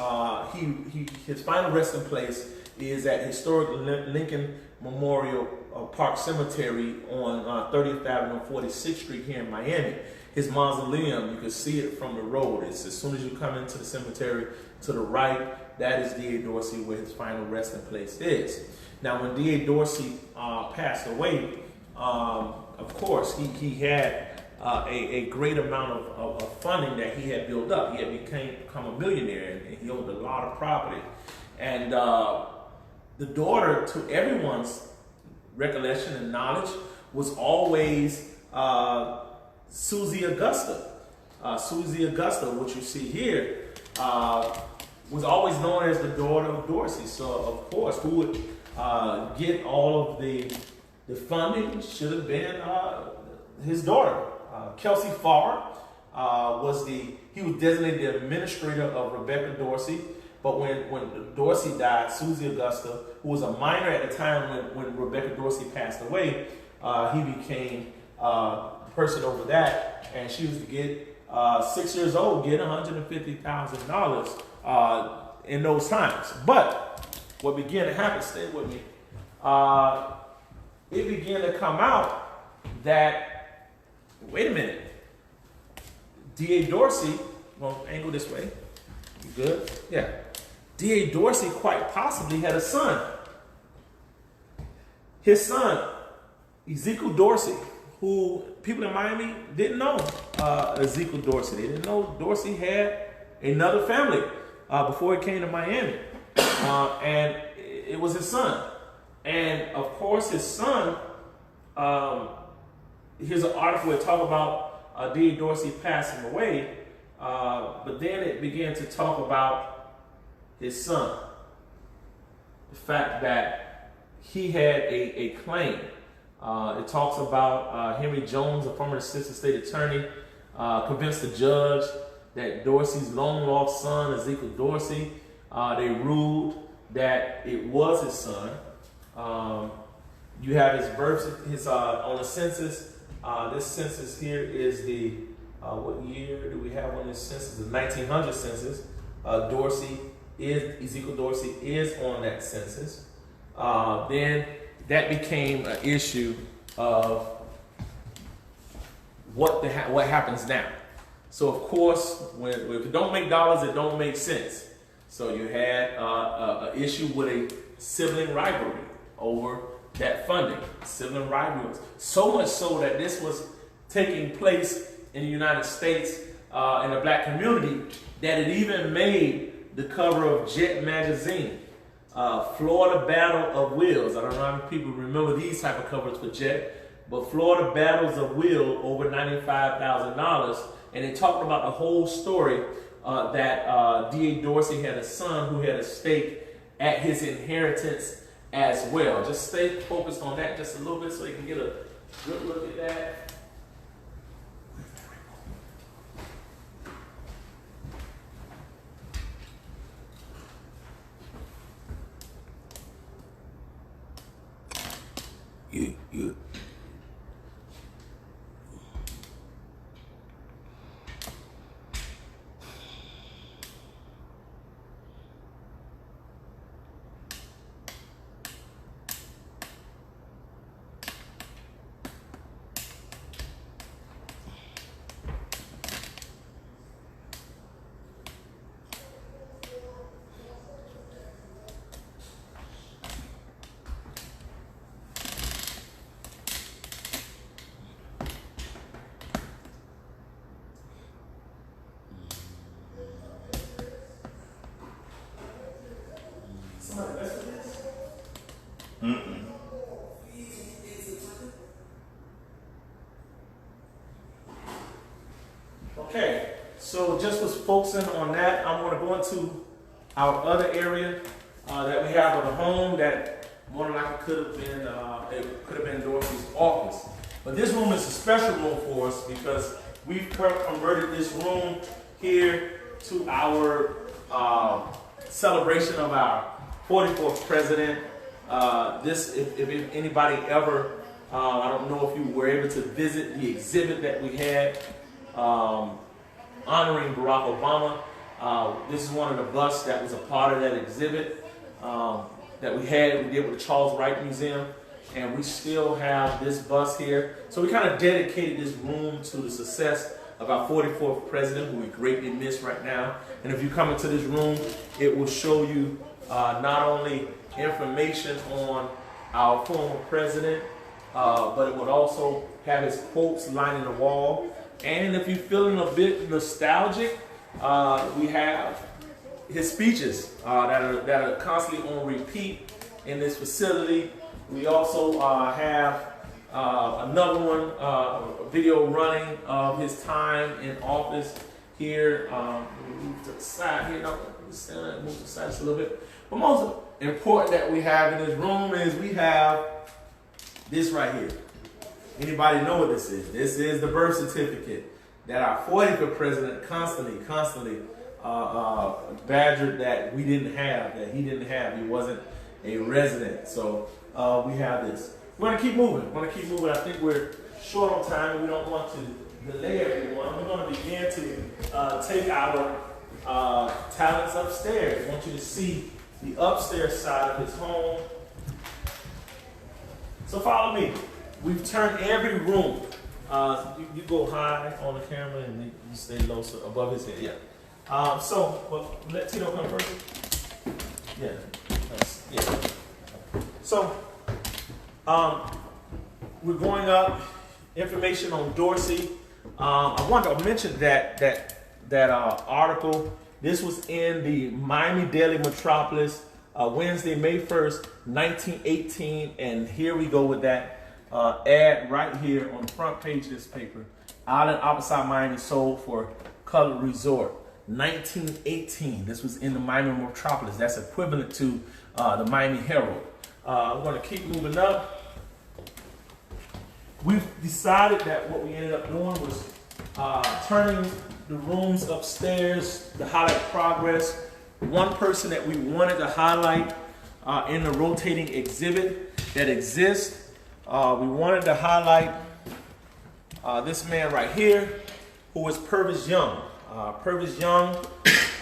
his final resting place is at historic Lincoln Memorial Park Cemetery on 30th Avenue, 46th Street here in Miami. His mausoleum, you can see it from the road. It's as soon as you come into the cemetery to the right, that is D.A. Dorsey, where his final resting place is. Now, when D.A. Dorsey passed away, of course, he had a great amount of funding that he had built up. He had become a millionaire, and he owned a lot of property. And the daughter, to everyone's recollection and knowledge, was always Susie Augusta. Susie Augusta, which you see here, was always known as the daughter of Dorsey. So, of course, who would get all of the funding should have been his daughter. Kelsey Farr he was designated the administrator of Rebecca Dorsey. But when Dorsey died, Susie Augusta, who was a minor at the time when Rebecca Dorsey passed away, he became person over that, and she was to get 6 years old, get $150,000 in those times. But what began to happen, stay with me, it began to come out that, wait a minute, D.A. Dorsey, well, angle this way, you good? Yeah. D.A. Dorsey quite possibly had a son. His son, Ezekiel Dorsey, who people in Miami didn't know Ezekiel Dorsey. They didn't know Dorsey had another family before he came to Miami. And it was his son. And of course, his son, here's an article that talk about D.A. Dorsey passing away, but then it began to talk about his son. The fact that he had a claim. It talks about Henry Jones, a former assistant state attorney, convinced the judge that Dorsey's long-lost son, Ezekiel Dorsey, they ruled that it was his son. You have his birth, on the census. This census here is the, what year do we have on this census? The 1900 census. Ezekiel Dorsey is on that census. Then that became an issue of what happens now. So of course, if it don't make dollars, it don't make sense. So you had an issue with a sibling rivalry over that funding. Sibling rivalry, so much so that this was taking place in the United States in the black community that it even made the cover of Jet magazine. Florida Battle of Wills. I don't know how many people remember these type of covers for Jet, but Florida Battles of Will, over $95,000. And they talked about the whole story that D.A. Dorsey had a son who had a stake at his inheritance as well. Just stay focused on that just a little bit so you can get a good look at that. Okay, so just was focusing on that, I'm going to go into our other area that we have of the home that more than likely could have been Dorsey's office. But this room is a special room for us because we've converted this room here to our celebration of our 44th president. If anybody ever, I don't know if you were able to visit the exhibit that we had honoring Barack Obama. This is one of the busts that was a part of that exhibit that we did with the Charles Wright Museum. And we still have this bust here. So we kind of dedicated this room to the success of our 44th president, who we greatly miss right now. And if you come into this room, it will show you not only information on our former president, but it would also have his quotes lining the wall. And if you're feeling a bit nostalgic, we have his speeches that are constantly on repeat in this facility. We also have another one, video running of his time in office here. Move to the side here. No, move to the side just a little bit. But most important that we have in this room is we have this right here. Anybody know what this is? This is the birth certificate that our 45th president constantly badgered that we didn't have, that he didn't have. He wasn't a resident. So we have this. We're going to keep moving. I think we're short on time and we don't want to delay everyone. We're going to begin to take our talents upstairs. I want you to see the upstairs side of his home. So follow me. We've turned every room. You go high on the camera and you stay low, so above his head. Yeah. Let Tito come first. Yeah. Nice. Yeah. So, we're going up. Information on Dorsey. I wanted to mention that article. This was in the Miami Daily Metropolis, Wednesday, May 1st, 1918, and here we go with that. Ad right here on the front page of this paper. Island outside Miami sold for Colored Resort. 1918. This was in the Miami Metropolis. That's equivalent to the Miami Herald. We're going to keep moving up. We've decided that what we ended up doing was turning the rooms upstairs to highlight progress. One person that we wanted to highlight in the rotating exhibit that exists. We wanted to highlight this man right here, who is Purvis Young. Purvis Young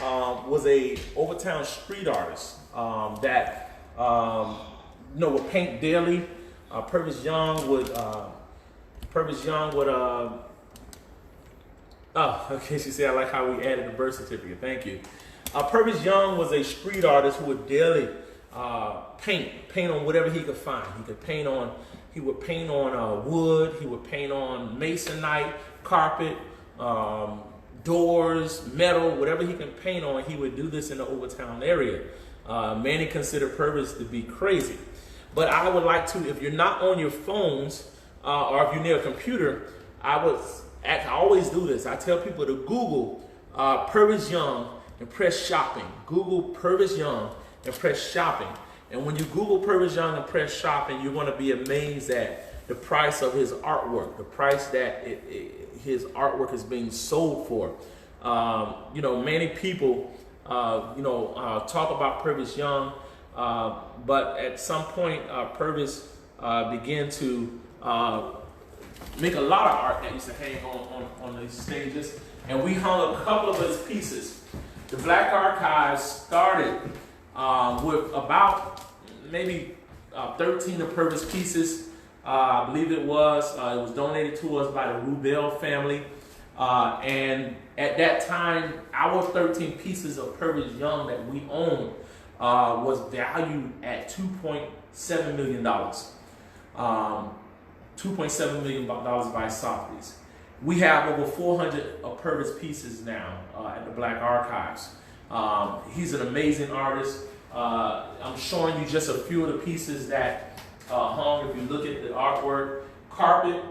was a Overtown street artist that would paint daily. Purvis Young would. Oh, okay. She said, "I like how we added the birth certificate." Thank you. Purvis Young was a street artist who would daily paint on whatever he could find. He would paint on wood. He would paint on masonite, carpet, doors, metal, whatever he can paint on. He would do this in the Overtown area. Many consider Purvis to be crazy, but I would like to, if you're not on your phones or if you're near a computer, I always do this. I tell people to Google Purvis Young and press shopping. Google Purvis Young and press shopping. And when you Google Purvis Young and press shopping, you're going to be amazed at the price of his artwork, the price that his artwork is being sold for. Many people, talk about Purvis Young, but at some point, Purvis began to make a lot of art that used to hang on these stages, and we hung a couple of his pieces. The Black Archives started with about maybe 13 of Purvis pieces. I believe it was donated to us by the Rubel family. And at that time, our 13 pieces of Purvis Young that we own was valued at $2.7 million. $2.7 million by Sotheby's. We have over 400 of Purvis pieces now at the Black Archives. He's an amazing artist. I'm showing you just a few of the pieces that hung. If you look at the artwork, carpet,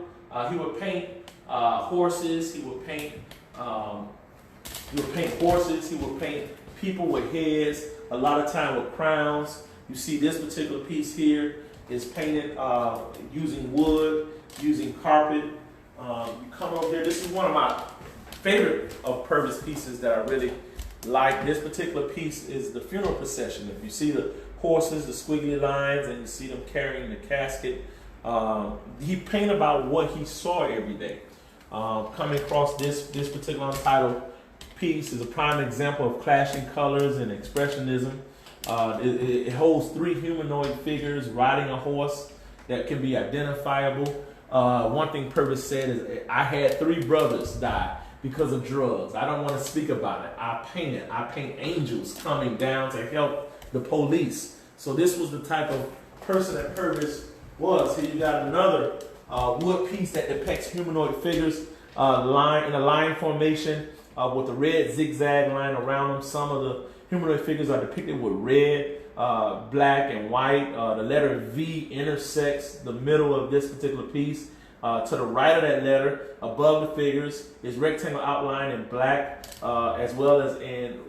he would paint horses, he would paint horses, he would paint people with heads, a lot of time with crowns. You see this particular piece here is painted using wood, using carpet. You come over here, this is one of my favorite of Purvis pieces that I really like. This particular piece is the funeral procession. If you see the horses, the squiggly lines, and you see them carrying the casket, he painted about what he saw every day. Coming across this particular untitled piece is a prime example of clashing colors and expressionism. It holds 3 humanoid figures riding a horse that can be identifiable. One thing Purvis said is, I had 3 brothers die because of drugs. I don't want to speak about it. I paint angels coming down to help the police. So this was the type of person that Purvis was. Here you got another wood piece that depicts humanoid figures in a line formation with a red zigzag line around them. Some of the humanoid figures are depicted with red, black, and white. The letter V intersects the middle of this particular piece. To the right of that letter, above the figures, is rectangle outline in black as well as in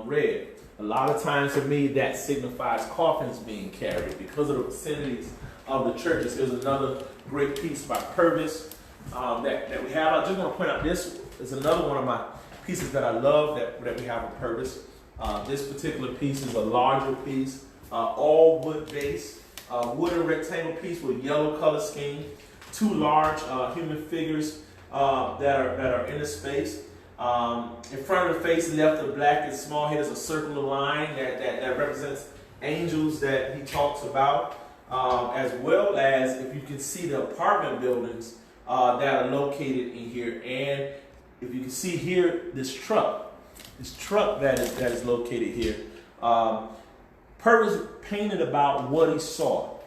red. A lot of times for me, that signifies coffins being carried because of the vicinities of the churches. Here's another great piece by Purvis that we have. I just want to point out, this is another one of my pieces that I love that we have with Purvis. This particular piece is a larger piece, all wood based, wooden rectangle piece with yellow color scheme. 2 large human figures that are in the space. In front of the face, left of black and small head is a circular line that represents angels that he talks about, as well as, if you can see, the apartment buildings that are located in here. And if you can see here, this truck that is located here. Purvis painted about what he saw.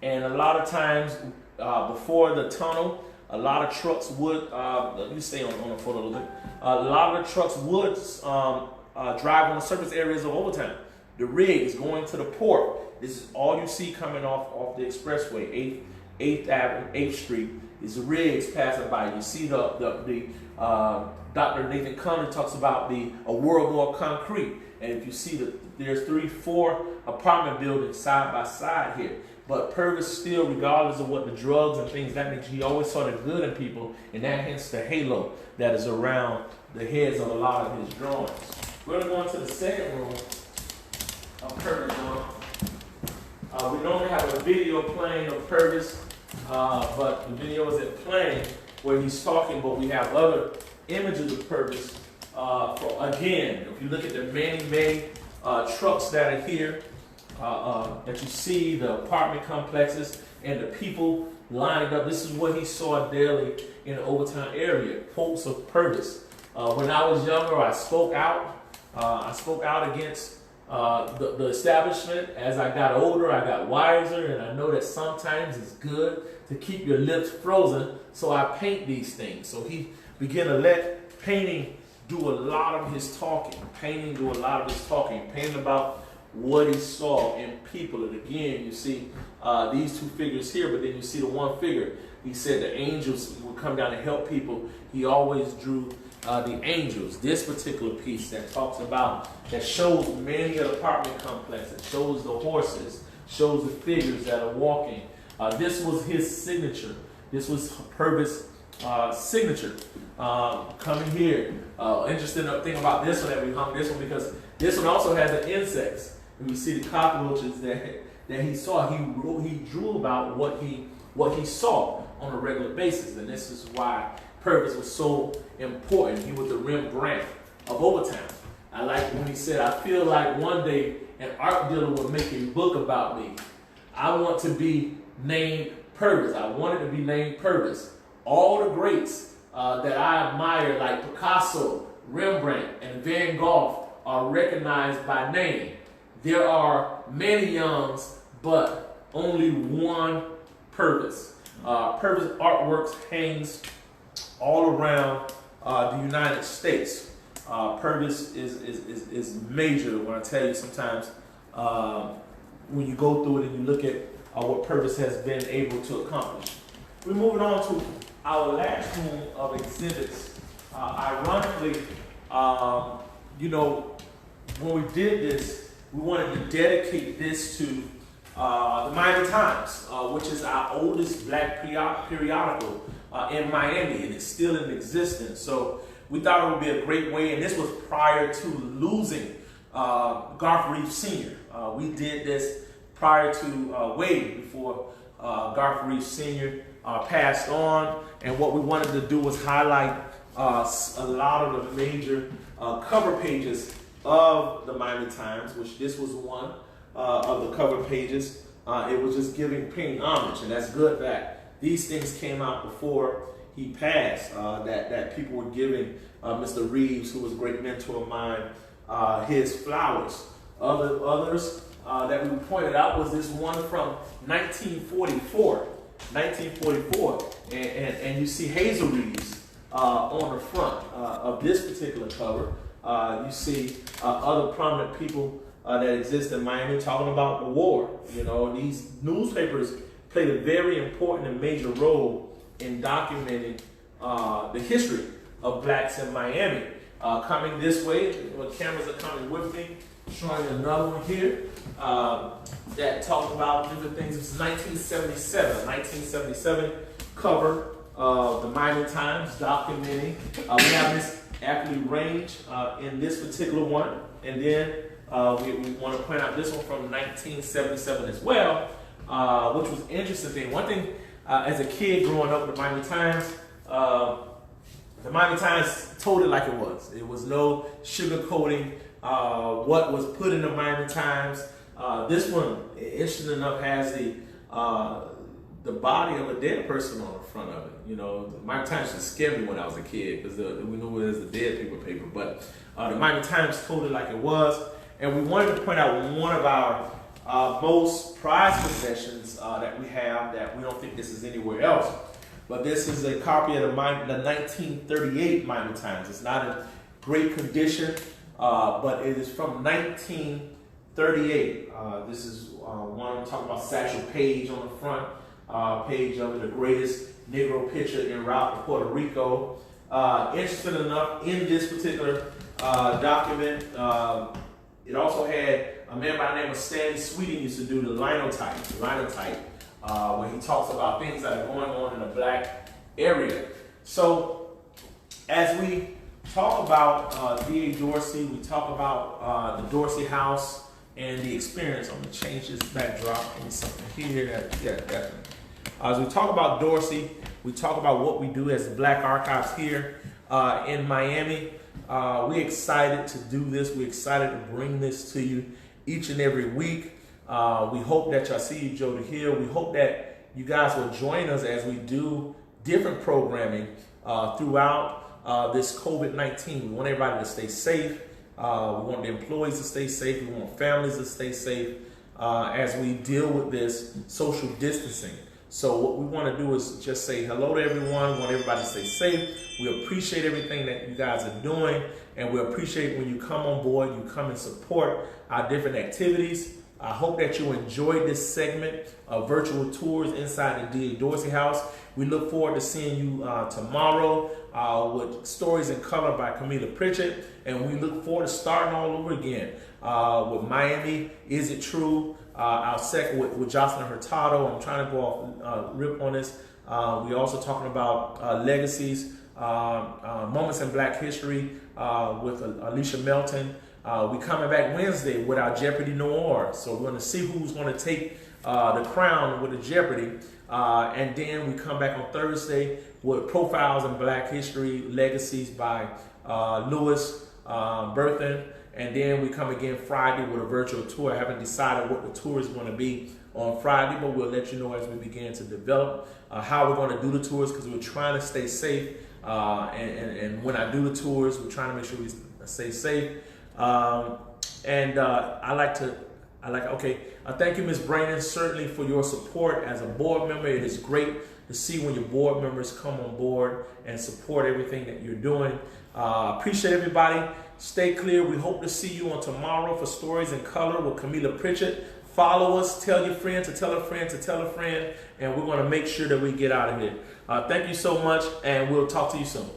And a lot of times, before the tunnel, a lot of trucks would, let me stay on the photo a little bit. A lot of the trucks would drive on the surface areas of Overtown. The rigs going to the port. This is all you see coming off the expressway, 8th Avenue, 8th Street, is the rigs passing by. You see the Dr. Nathan Cunningham talks about a world more concrete. And if you see there's 3, 4 apartment buildings side by side here. But Purvis still, regardless of what the drugs and things that nature, he always saw the good in people, and that hence the halo that is around the heads of a lot of his drawings. We're going to go into the second room of Purvis' drawing. We normally have a video playing of Purvis, but the video isn't playing where he's talking, but we have other images of Purvis. Again, if you look at the many trucks that are here, that you see, the apartment complexes and the people lined up. This is what he saw daily in the Overtown area. Quotes of Purvis. When I was younger, I spoke out. I spoke out against the establishment. As I got older, I got wiser, and I know that sometimes it's good to keep your lips frozen, so I paint these things. So he began to let painting do a lot of his talking. Painting about what he saw in people. And again, you see these 2 figures here, but then you see the one figure. He said the angels would come down to help people. He always drew the angels. This particular piece that talks about, that shows many of the apartment complexes, shows the horses, shows the figures that are walking. This was his signature. This was Purvis' signature. Coming here. Interesting thing about this one, that we hung this one, because this one also has the insects. And we see the cockroaches that he saw. He drew about what he saw on a regular basis, and this is why Purvis was so important. He was the Rembrandt of Overtown. I like when he said, "I feel like one day an art dealer will make a book about me. I want to be named Purvis. I wanted to be named Purvis. All the greats that I admire, like Picasso, Rembrandt, and Van Gogh, are recognized by name. There are many Youngs, but only one Purvis." Purvis artworks hangs all around the United States. Purvis is major when I tell you sometimes when you go through it and you look at what Purvis has been able to accomplish. We're moving on to our last room of exhibits. Ironically, you know, when we did this, we wanted to dedicate this to the Miami Times, which is our oldest black periodical in Miami, and it's still in existence. So we thought it would be a great way, and this was prior to losing Garth Reeves Sr. We did this prior to way before Garth Reeves Sr. Passed on, and what we wanted to do was highlight a lot of the major cover pages of the Miami Times, which this was one of the cover pages. It was just paying homage, and that's good that these things came out before he passed, that people were giving Mr. Reeves, who was a great mentor of mine, his flowers. Others that we pointed out was this one from 1944. And you see Hazel Reeves on the front of this particular cover. You see other prominent people that exist in Miami talking about the war. You know, these newspapers played a very important and major role in documenting the history of blacks in Miami. Coming this way, the cameras are coming with me, showing you another one here that talks about different things. It's 1977 cover of the Miami Times documenting. We have this aptly range in this particular one, and then we want to point out this one from 1977 as well, which was interesting thing. One thing, as a kid growing up with the Miami Times told it like it was. It was no sugarcoating what was put in the Miami Times. This one, interesting enough, has the body of a dead person on the front of it. You know, the Miami Times just scared me when I was a kid because we knew it was the dead people paper. But the Miami Times told it like it was, and we wanted to point out one of our most prized possessions that we have that we don't think this is anywhere else. But this is a copy of the 1938 Miami Times. It's not in great condition, but it is from 1938. This is one I'm talking about Satchel Paige on the front page of it, the greatest Negro pitcher en route to Puerto Rico. Interesting enough, in this particular document, it also had a man by the name of Stanley Sweeting used to do the linotype, where he talks about things that are going on in the black area. So as we talk about D.A. Dorsey, we talk about the Dorsey House and the experience. I'm going to change this backdrop and something here. Yeah, definitely. As we talk about Dorsey, we talk about what we do as the Black Archives here in Miami. We're excited to do this. We're excited to bring this to you each and every week. We hope that y'all see you, Joe to Hill. We hope that you guys will join us as we do different programming throughout this COVID-19. We want everybody to stay safe. We want the employees to stay safe. We want families to stay safe as we deal with this social distancing. So what we want to do is just say hello to everyone. We want everybody to stay safe. We appreciate everything that you guys are doing, and we appreciate when you come on board, you come and support our different activities. I hope that you enjoyed this segment of virtual tours inside the D.A. Dorsey House. We look forward to seeing you tomorrow with stories in color by Camila Pritchett, and we look forward to starting all over again with Miami. Is it true? Our second with Jocelyn Hurtado. I'm trying to go off rip on this. We're also talking about legacies, moments in Black history with Alicia Melton. We're coming back Wednesday with our Jeopardy Noir. So we're going to see who's going to take the crown with the Jeopardy. And then we come back on Thursday with Profiles in Black History, Legacies by Louis Berthan. And then we come again Friday with a virtual tour. I haven't decided what the tour is going to be on Friday, but we'll let you know as we begin to develop how we're going to do the tours, because we're trying to stay safe. And when I do the tours, we're trying to make sure we stay safe. Thank you, Ms. Brandon, certainly for your support as a board member. It is great to see when your board members come on board and support everything that you're doing. Appreciate everybody. Stay clear. We hope to see you on tomorrow for Stories in Color with Camila Pritchett. Follow us. Tell your friend to tell a friend to tell a friend. And we're going to make sure that we get out of here. Thank you so much, and we'll talk to you soon.